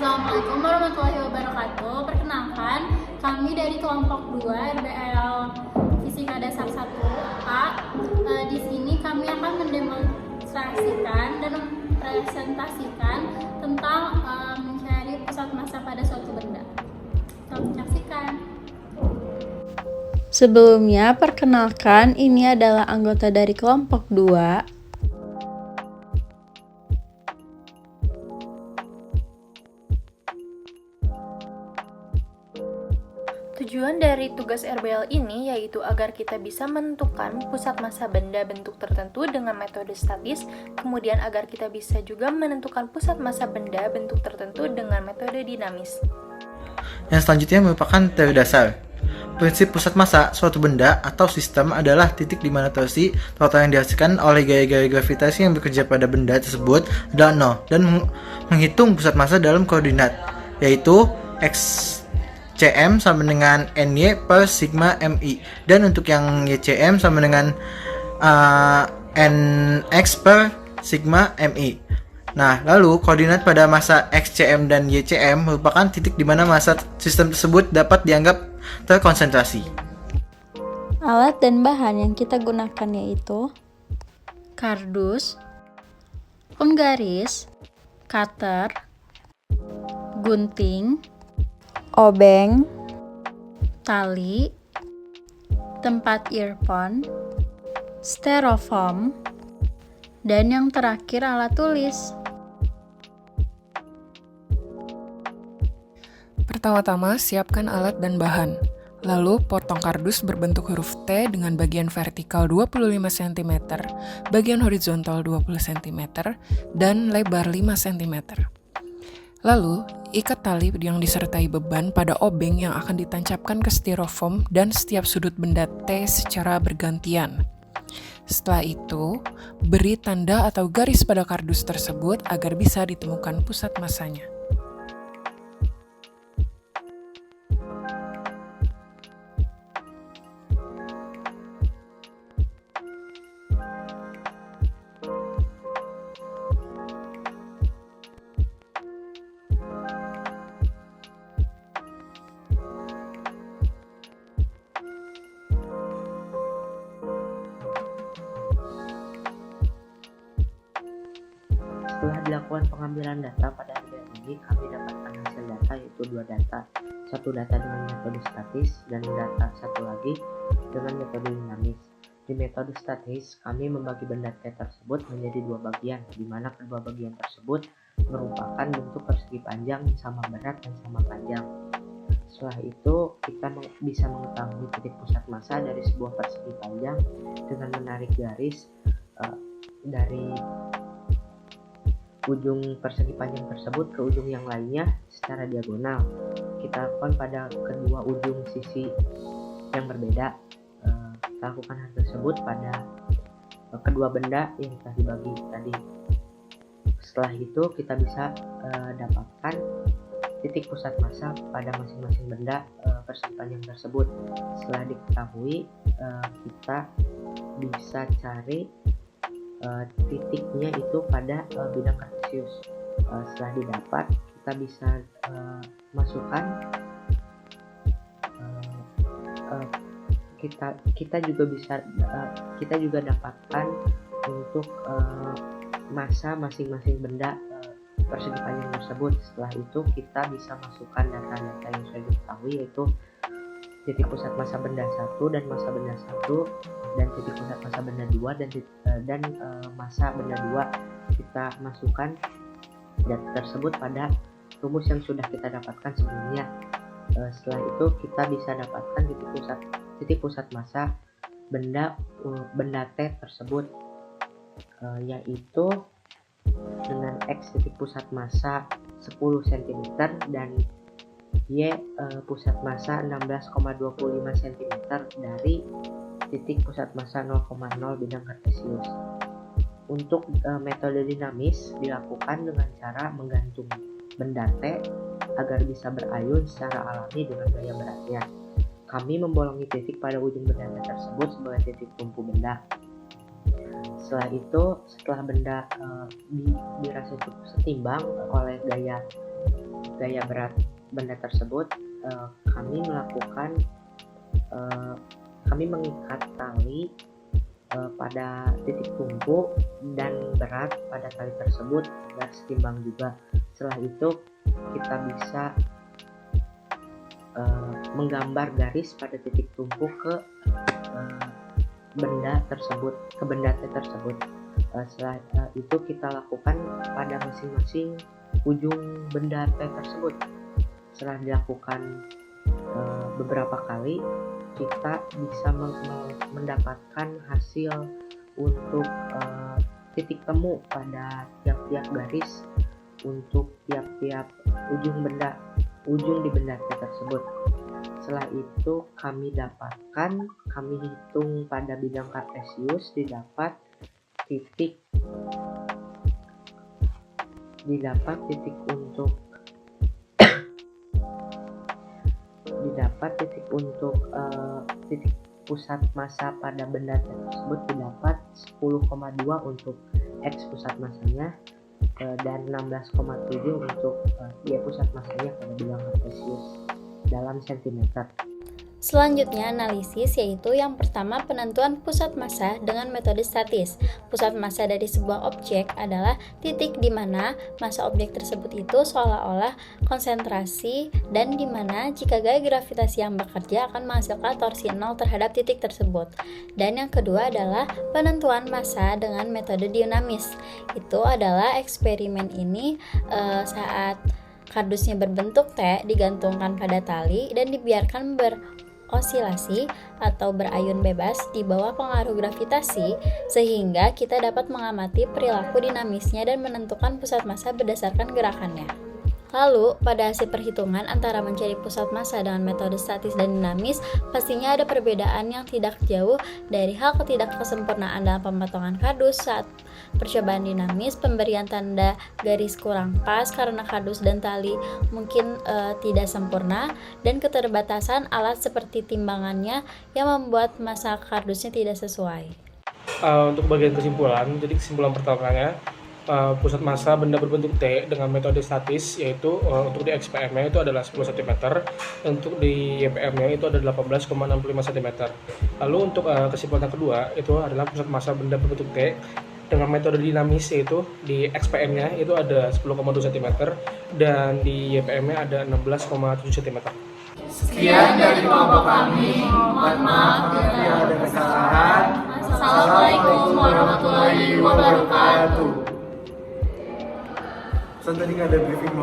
Assalamualaikum warahmatullahi wabarakatuh. Perkenalkan, kami dari kelompok 2 RBL Fisika Dasar 1A. Di sini kami akan mendemonstrasikan dan mempresentasikan tentang mencari pusat massa pada suatu benda. Selamat menyaksikan. Sebelumnya, perkenalkan, ini adalah anggota dari kelompok 2. Tujuan dari tugas RBL ini yaitu agar kita bisa menentukan pusat massa benda bentuk tertentu dengan metode statis, kemudian agar kita bisa juga menentukan pusat massa benda bentuk tertentu dengan metode dinamis. Yang selanjutnya merupakan teori dasar. Prinsip pusat massa suatu benda atau sistem adalah titik di mana torsi total yang dihasilkan oleh gaya-gaya gravitasi yang bekerja pada benda tersebut adalah 0 dan menghitung pusat massa dalam koordinat, yaitu XCM sama dengan NY per sigma MI, dan untuk yang YCM sama dengan NX per sigma MI. Nah, lalu koordinat pada massa XCM dan YCM merupakan titik di mana massa sistem tersebut dapat dianggap terkonsentrasi. Alat dan bahan yang kita gunakan yaitu kardus, penggaris, cutter, gunting, obeng, tali, tempat earphone, styrofoam, dan yang terakhir alat tulis. Pertama-tama, siapkan alat dan bahan. Lalu, potong kardus berbentuk huruf T dengan bagian vertikal 25 cm, bagian horizontal 20 cm, dan lebar 5 cm. Lalu, ikat tali yang disertai beban pada obeng yang akan ditancapkan ke styrofoam dan setiap sudut benda T secara bergantian. Setelah itu, beri tanda atau garis pada kardus tersebut agar bisa ditemukan pusat massanya. Setelah dilakukan pengambilan data pada RBL ini, kami dapatkan hasil data yaitu 2 data. Satu data dengan metode statis dan data satu lagi dengan metode dinamis. Di metode statis, kami membagi benda T tersebut menjadi 2 bagian, di mana kedua bagian tersebut merupakan bentuk persegi panjang yang sama berat dan sama panjang. Setelah itu, kita bisa mengetahui titik pusat massa dari sebuah persegi panjang dengan menarik garis dari ujung persegi panjang tersebut ke ujung yang lainnya secara diagonal. Kita lakukan pada kedua ujung sisi yang berbeda. Kita lakukan hal tersebut pada kedua benda yang telah dibagi tadi. Setelah itu kita bisa dapatkan titik pusat massa pada masing-masing benda persegi panjang tersebut. Setelah diketahui, kita bisa cari titiknya itu pada bidang kartesius. Setelah didapat, kita bisa masukkan kita juga dapatkan untuk massa masing-masing benda persegi panjang tersebut. Setelah itu kita bisa masukkan data-data yang sudah diketahui, yaitu titik pusat massa benda 1 dan massa benda 1, dan titik pusat massa benda 2 dan massa benda 2. Kita masukkan data tersebut pada rumus yang sudah kita dapatkan sebelumnya. Setelah itu kita bisa dapatkan titik pusat massa benda T tersebut, yaitu dengan X titik pusat massa 10 cm dan Y pusat massa 16,25 cm dari titik pusat massa 0,0 bidang kartesius. Untuk metode dinamis dilakukan dengan cara menggantung benda T agar bisa berayun secara alami dengan gaya beratnya. Kami membolongi titik pada ujung benda T tersebut sebagai titik tumpu benda. Setelah itu, setelah benda dirasa cukup setimbang oleh gaya gaya berat benda tersebut, kami mengikat tali pada titik tumpu dan berat pada tali tersebut agar setimbang juga. Setelah itu kita bisa menggambar garis pada titik tumpu ke benda tersebut, ke benda T tersebut. Setelah itu kita lakukan pada masing-masing ujung benda T tersebut. Setelah dilakukan beberapa kali, kita bisa mendapatkan hasil untuk titik temu pada tiap-tiap garis untuk tiap-tiap ujung di benda T tersebut. Setelah itu kami hitung pada bidang kartesius, didapat titik titik pusat massa pada benda tersebut didapat 10,2 untuk X pusat massanya dan 16,7 untuk Y pusat massanya pada bidang kartesius dalam sentimeter. Selanjutnya analisis, yaitu yang pertama penentuan pusat massa dengan metode statis. Pusat massa dari sebuah objek adalah titik di mana massa objek tersebut itu seolah-olah konsentrasi dan di mana jika gaya gravitasi yang bekerja akan menghasilkan torsi 0 terhadap titik tersebut. Dan yang kedua adalah penentuan massa dengan metode dinamis. Itu adalah eksperimen ini saat kardusnya berbentuk T digantungkan pada tali dan dibiarkan berosilasi atau berayun bebas di bawah pengaruh gravitasi, sehingga kita dapat mengamati perilaku dinamisnya dan menentukan pusat massa berdasarkan gerakannya. Lalu, pada hasil perhitungan antara mencari pusat massa dengan metode statis dan dinamis, pastinya ada perbedaan yang tidak jauh dari hal ketidaksempurnaan dalam pemotongan kardus. Saat percobaan dinamis, pemberian tanda garis kurang pas karena kardus dan tali mungkin tidak sempurna, dan keterbatasan alat seperti timbangannya yang membuat massa kardusnya tidak sesuai. Untuk bagian kesimpulan, jadi kesimpulan pertamanya, pusat massa benda berbentuk T dengan metode statis, yaitu untuk di XPM-nya itu adalah 10 cm, untuk di YPM-nya itu adalah 18,65 cm. Lalu untuk kesimpulan yang kedua itu adalah pusat massa benda berbentuk T dengan metode dinamis, yaitu di XPM-nya itu ada 10,2 cm dan di YPM-nya ada 16,7 cm. Sekian dari kelompok kami. Mohon maaf bila ada kesalahan. Assalamualaikum warahmatullahi wabarakatuh. Tadi nggak ada briefing.